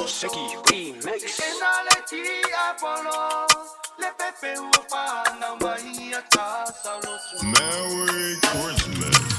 Seki remix. Merry Christmas.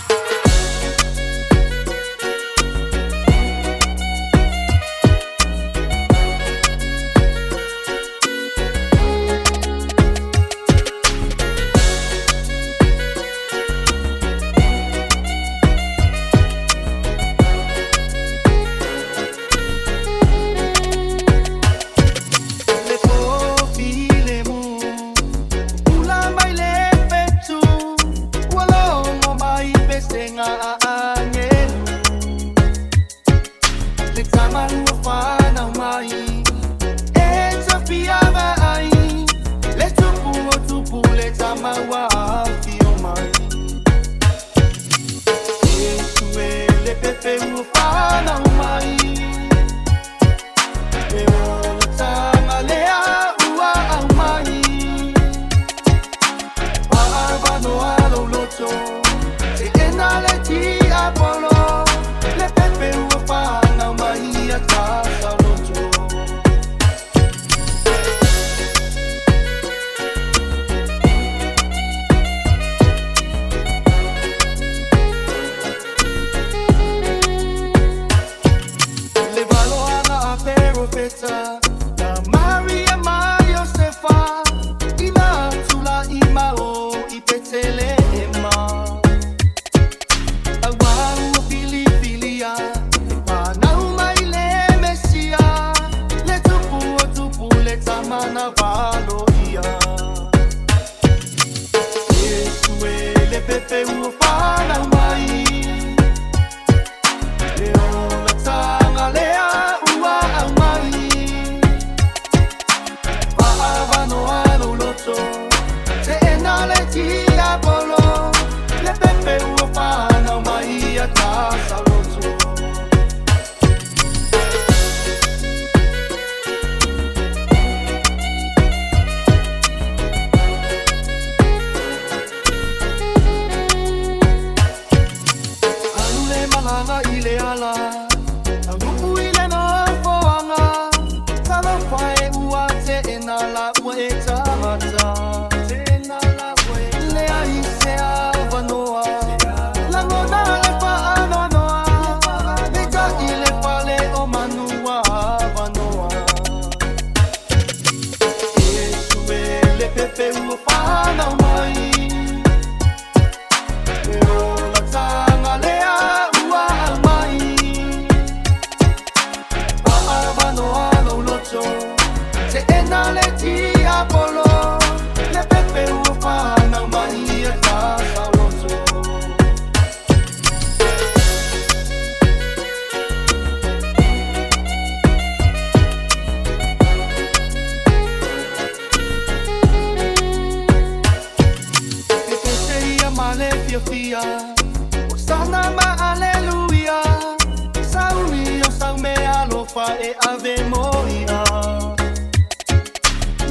Ave Moria,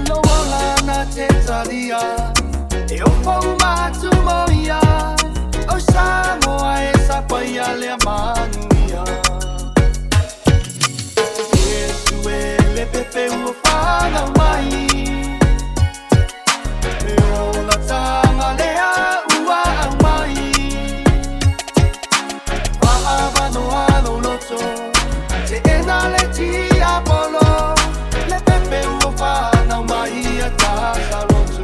no lana tetalia, eu fuma tumoia, o Samoa essa paia le manuia. Yesu ele pepe o fana mai, eu la tanga lea ua mai, va no alo loto. Apollo, le pepe ufana maia tasaloto.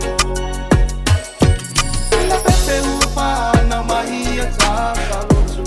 Le pepe ufana maia tasaloto.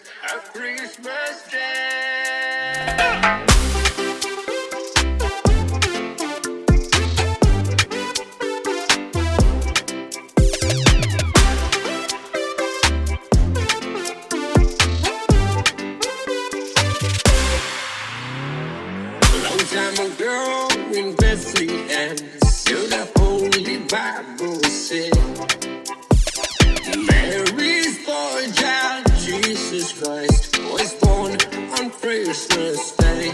a Christmas day. Long time ago in Bethlehem, so the Holy Bible said, Mary's boy child, Jesus Christ, was born on Christmas Day.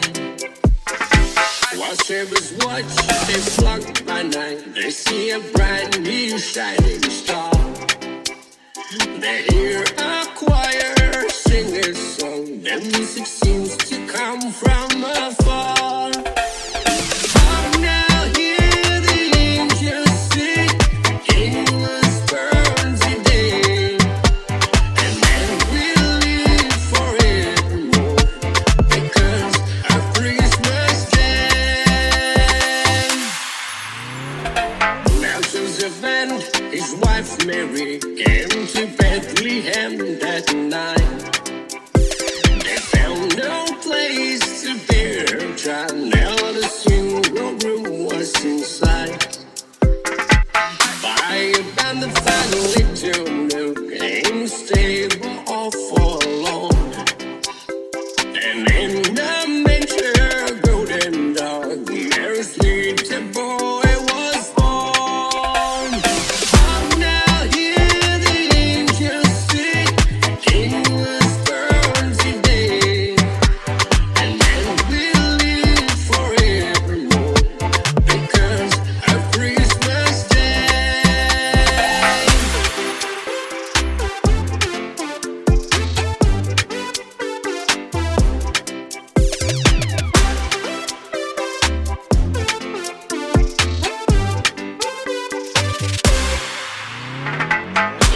While shepherds watch, they flock by night, they see a bright new shining star. They hear a choir sing a song, their music seems to come from afar. Oh, now hear the angels sing, King was born today, and man will live forevermore because of Christmas Day. Now Joseph and his wife Mary came to Bethlehem that night. They found no place to bear her child. Now the single room was inside. By about the final little milk came stable all forlorn. And in the manger, golden dog, Mary's little boy was born. Oh, now hear the angels sing, King was born today, and man will live forevermore because of Christmas Day.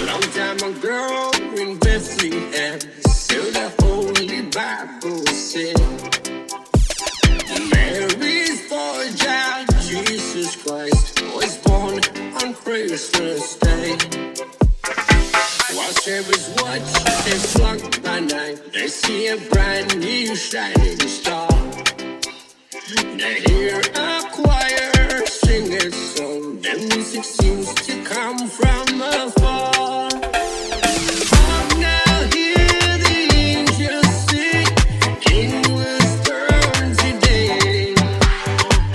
Long time ago in Bethlehem, so the Holy Bible said, Mary's boy child, Jesus Christ, was born on Christmas Day. While shepherds watch, they flock by night, they see a bright new shining star. They hear a choir sing a song, their music seems to come from afar. Oh, now hear the angels sing, King was born today,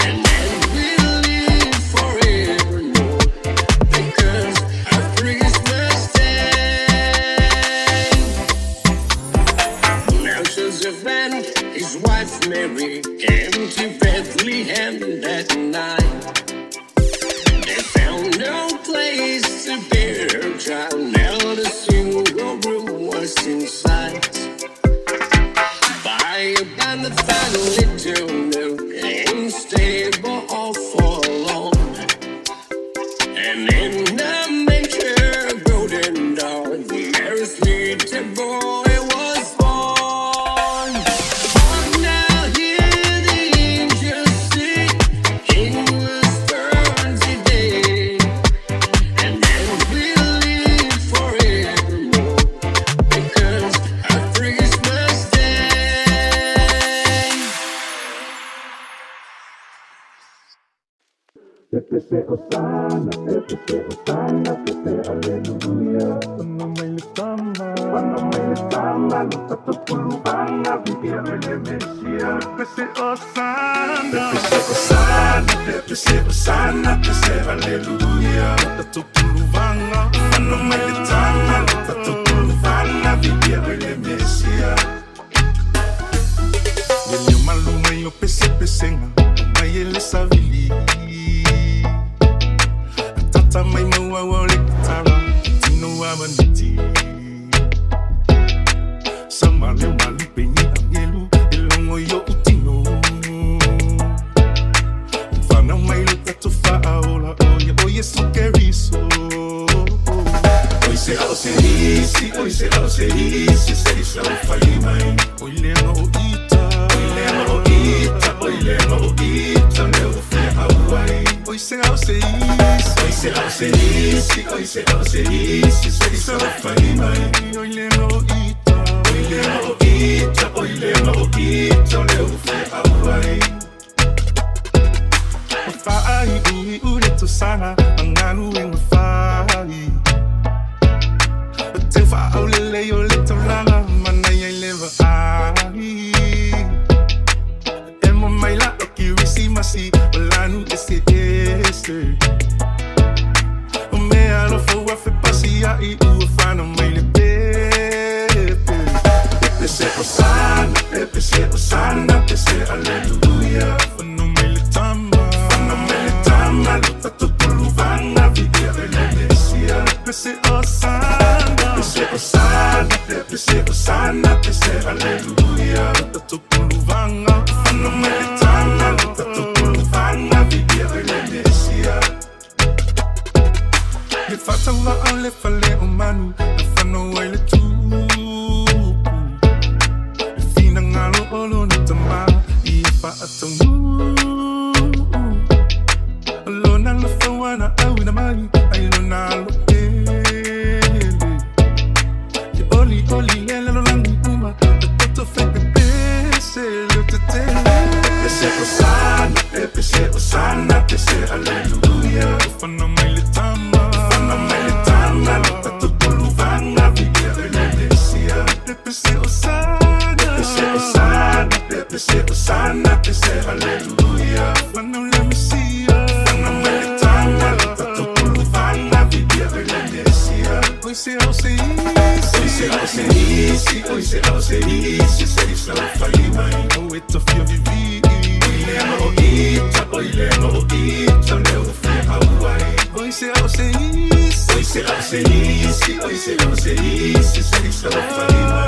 and man will live forevermore because of Christmas Day. Now Joseph and his wife Mary came to Bethlehem that night. They found no place to bear her child. Now the single room was inside. By about the final little milk came stable all forlorn. And in the manger, golden dog, Mary's little boy was born. Oh, now hear the angels sing, King was born today, and man will live forevermore because of Christmas Day. Pepe se Osana, Pepe aleluya. Cuando me le tama, los tatos pulubana, vivieron en el Mesías. Pepe se Osana, Pepe se aleluya. Los tatos pulubana, cuando me le tama, los tatos pulubana, vivieron en el Mesías. Yenyo malume yo pese-pesenga, mayele savili. Tata mai maua wale kitara, tino wamaniti. Samale malu penyi angelu, elongo yo utino. Mfana mai luta tufa aola, oye sukeriso. Hoy se auserisi, serisa ufayimai. Hoy lema oita, leo fe Hawaii. Hoy se auserisi, serisa ufayimai. Hoy lema oita, Sana ang anuing mafai Te whaolele o le tauranga Manai ai lewa ai E mo mai la o ki risi masi O lanu ese ese O mea lo fo a fe pasi a I ua whana mai le pepe Pepe se o sana, pepe se o sana Pepe se aleluia Whana mai le tama Whana mai le tama Luta tutulu vanga Vigia elemesia Pepe se o sana Pepe se o sana Pepe se o sana Pepe se aleluia Luta tutulu vanga Whana mai le tama Luta tutulu vanga Vigia elemesia Le whatawa au le whale o manu Le whanau ai le tūpu Le whina ngalo olo na tama I e whaatau Alona la whawana au ina mai Ai lona alo ele Ke oli oli le lalo langi uma Le toto wheke pese le te tele Pepe se o sana, pepe se o sana Pepe se aleluia Le whanau mai le tama Whanau mai le tama Luta tutulu vanga Vigia elemesia Pepe se o sana Pepe se o sana Pepe se o sana Pepe se aleluia Whanau le mesia Whanau mai le tama Luta tutulu vanga Vigia elemesia Oi se au se isi Oi se au se isi Oi se au se isi Se isla o whai mai O e tofia vivi Oi le no ita Leo fia hauai Oi se au se isi Oi se au se isi Oi se au se isi Se isla o whai mai